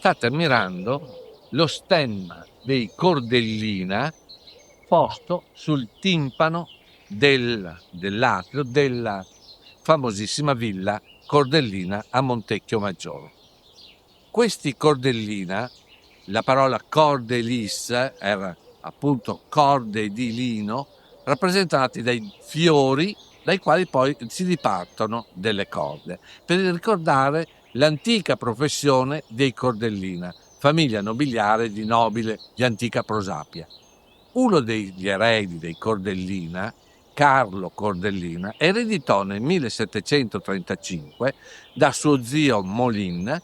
state ammirando lo stemma dei Cordellina posto sul timpano dell'atrio della famosissima villa Cordellina a Montecchio Maggiore. Questi Cordellina, la parola cordelis era appunto corde di lino, rappresentati dai fiori dai quali poi si dipartono delle corde, per ricordare l'antica professione dei Cordellina, famiglia nobiliare di nobile di antica prosapia. Uno degli eredi dei Cordellina, Carlo Cordellina, ereditò nel 1735 da suo zio Molin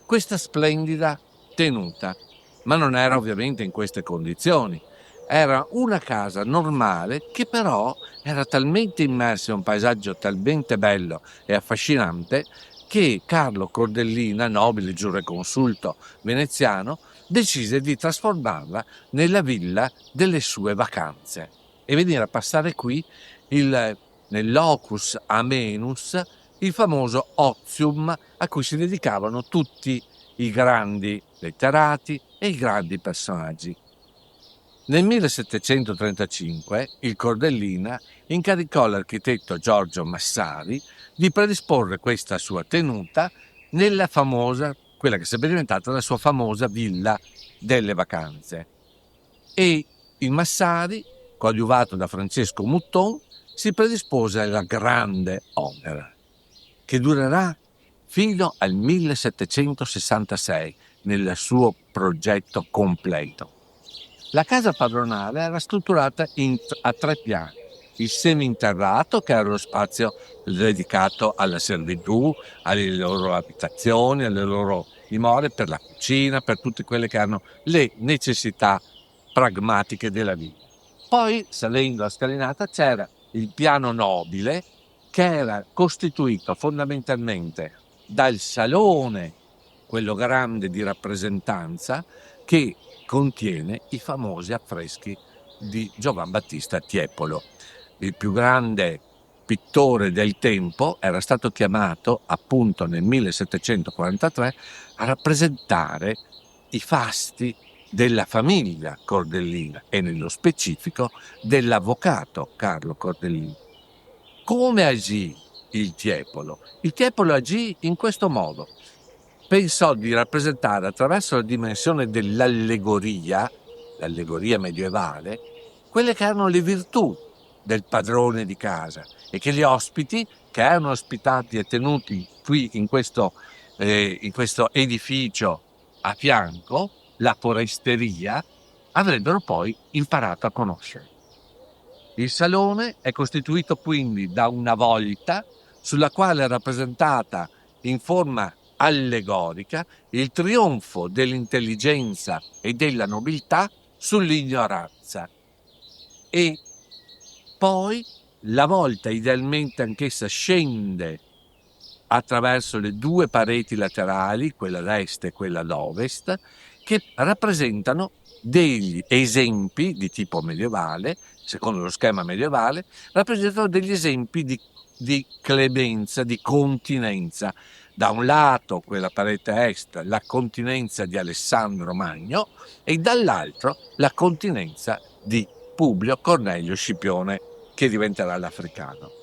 questa splendida tenuta, ma non era ovviamente in queste condizioni. Era una casa normale che però era talmente immersa in un paesaggio talmente bello e affascinante che Carlo Cordellina, nobile giureconsulto veneziano, decise di trasformarla nella villa delle sue vacanze e venire a passare qui nel locus amenus il famoso ozium a cui si dedicavano tutti i grandi letterati e i grandi personaggi. Nel 1735 il Cordellina incaricò l'architetto Giorgio Massari di predisporre questa sua tenuta nella famosa, quella che sarebbe diventata la sua famosa villa delle vacanze. E il Massari, coadiuvato da Francesco Mutton, si predispose alla grande opera, che durerà fino al 1766 nel suo progetto completo. La casa padronale era strutturata a 3 piani. Il seminterrato, che era lo spazio dedicato alla servitù, alle loro abitazioni, alle loro dimore, per la cucina, per tutte quelle che erano le necessità pragmatiche della vita. Poi, salendo la scalinata, c'era il piano nobile, che era costituito fondamentalmente dal salone, quello grande di rappresentanza, che contiene i famosi affreschi di Giovan Battista Tiepolo. Il più grande pittore del tempo era stato chiamato appunto nel 1743 a rappresentare i fasti della famiglia Cordellina e nello specifico dell'avvocato Carlo Cordellina. Come agì il Tiepolo? Il Tiepolo agì in questo modo. Pensò di rappresentare attraverso la dimensione dell'allegoria, l'allegoria medievale, quelle che erano le virtù del padrone di casa e che gli ospiti che erano ospitati e tenuti qui in questo edificio a fianco, la foresteria, avrebbero poi imparato a conoscere. Il salone è costituito quindi da una volta sulla quale è rappresentata in forma allegorica il trionfo dell'intelligenza e della nobiltà sull'ignoranza. E poi la volta idealmente anch'essa scende attraverso le 2 pareti laterali, quella ad est e quella ad ovest, che rappresentano degli esempi di tipo medievale, secondo lo schema medievale, rappresentano degli esempi di clemenza, di continenza. Da un lato, quella parete est, la continenza di Alessandro Magno e dall'altro la continenza di Publio Cornelio Scipione, che diventerà l'africano.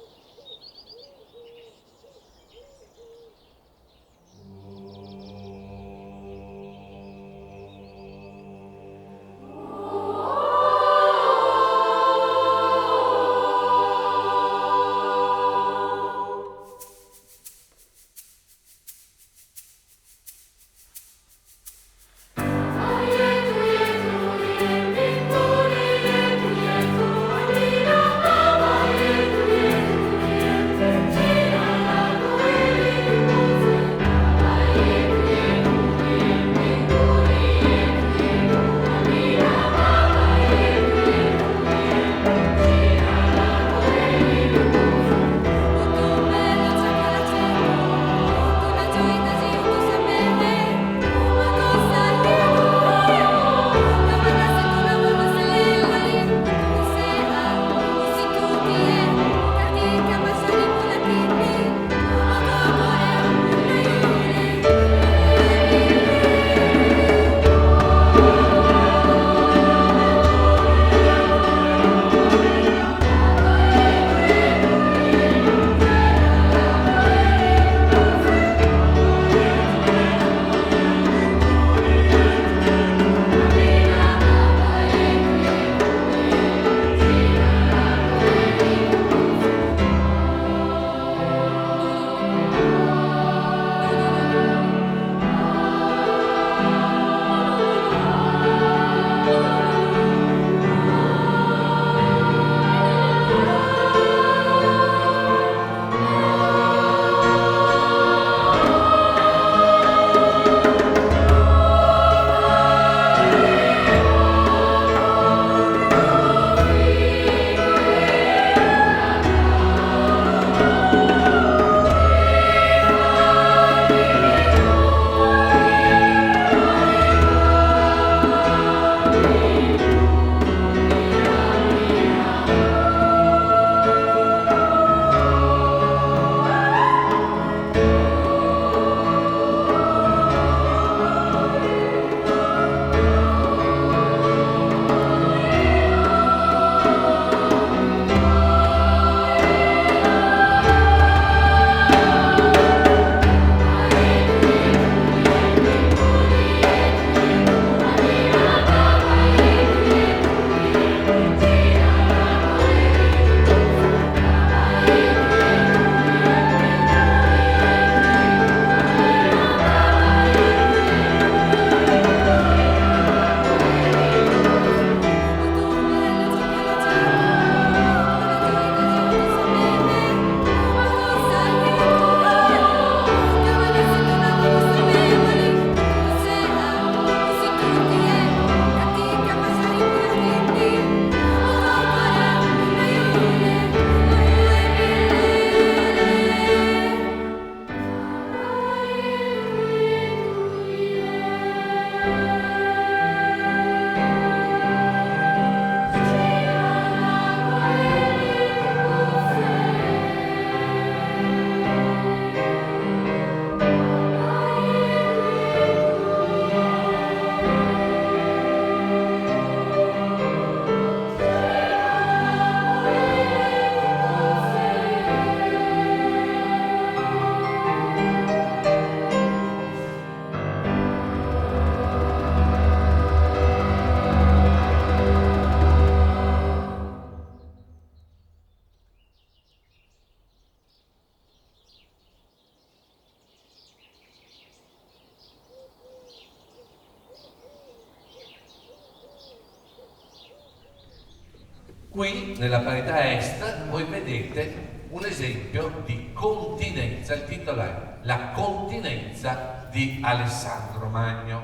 Qui nella parete est voi vedete un esempio di continenza, il titolo è La continenza di Alessandro Magno.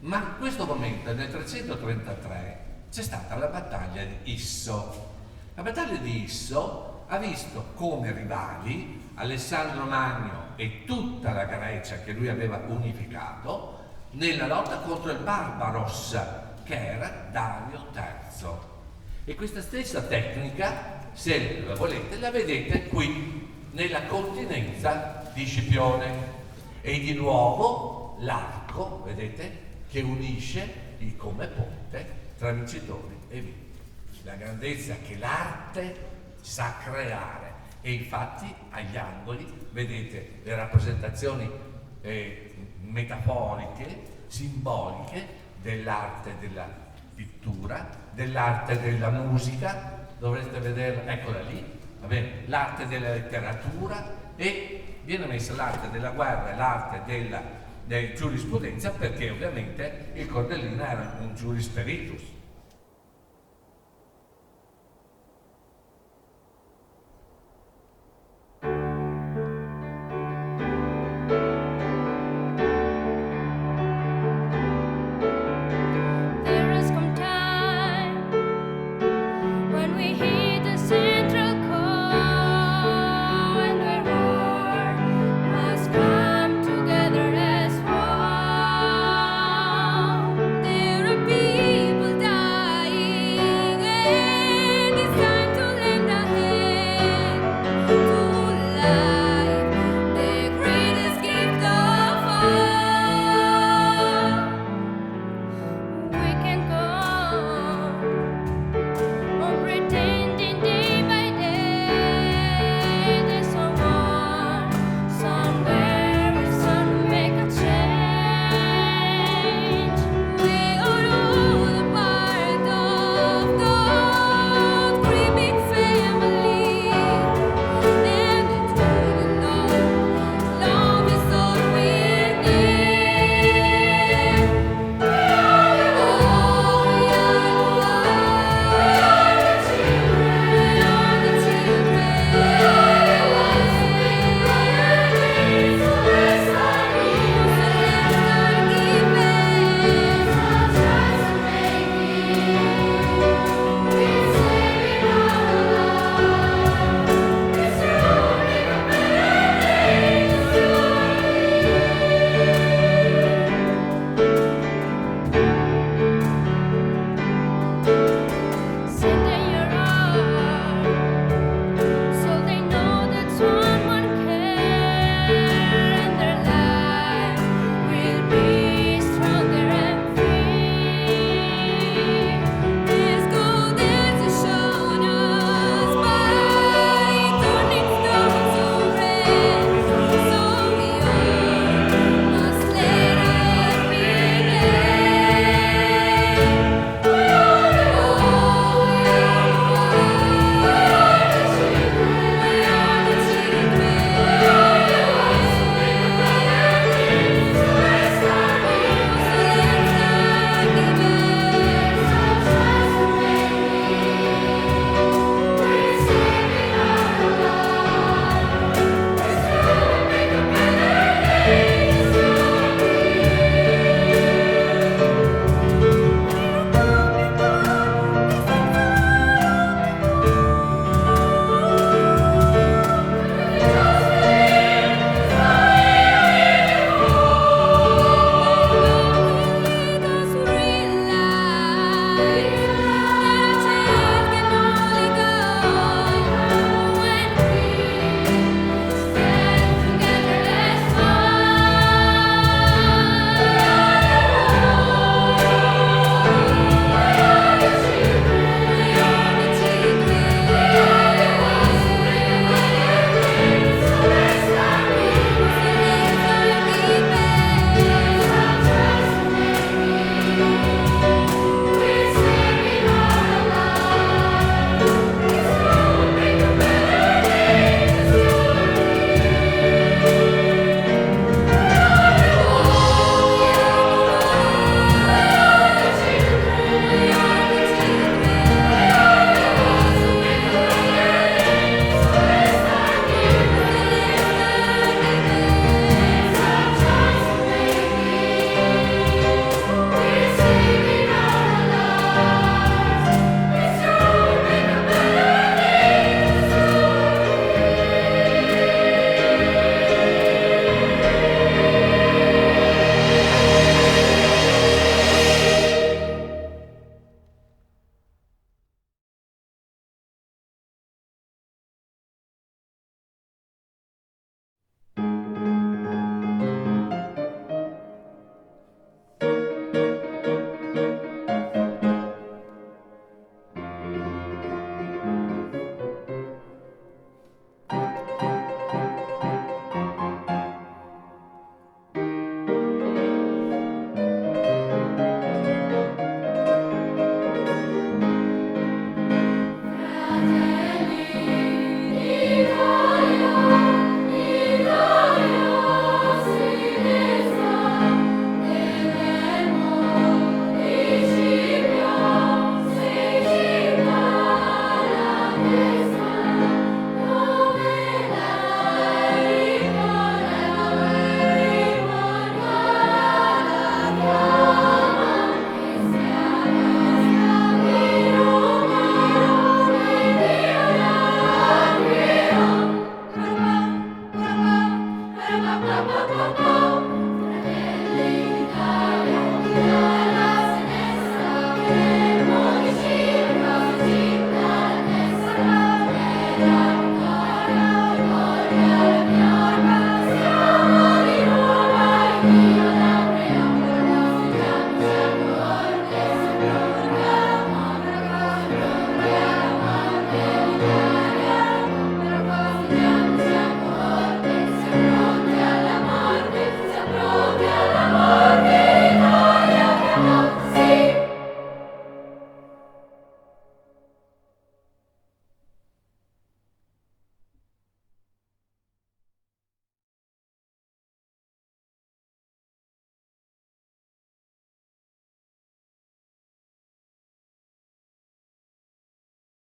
Ma in questo momento, nel 333, c'è stata la battaglia di Isso. La battaglia di Isso ha visto come rivali Alessandro Magno e tutta la Grecia che lui aveva unificato nella lotta contro il Barbaros, che era Dario III. E questa stessa tecnica, se la volete, la vedete qui nella continenza di Scipione. E di nuovo l'arco, vedete, che unisce come ponte tra vincitori e vinti. La grandezza che l'arte sa creare. E infatti agli angoli vedete le rappresentazioni metaforiche, simboliche dell'arte della pittura, dell'arte della musica, dovreste vederla, eccola lì, va bene, l'arte della letteratura, e viene messa l'arte della guerra e l'arte della giurisprudenza, perché ovviamente il Cordellina era un giurisperitus. There has come time when we hear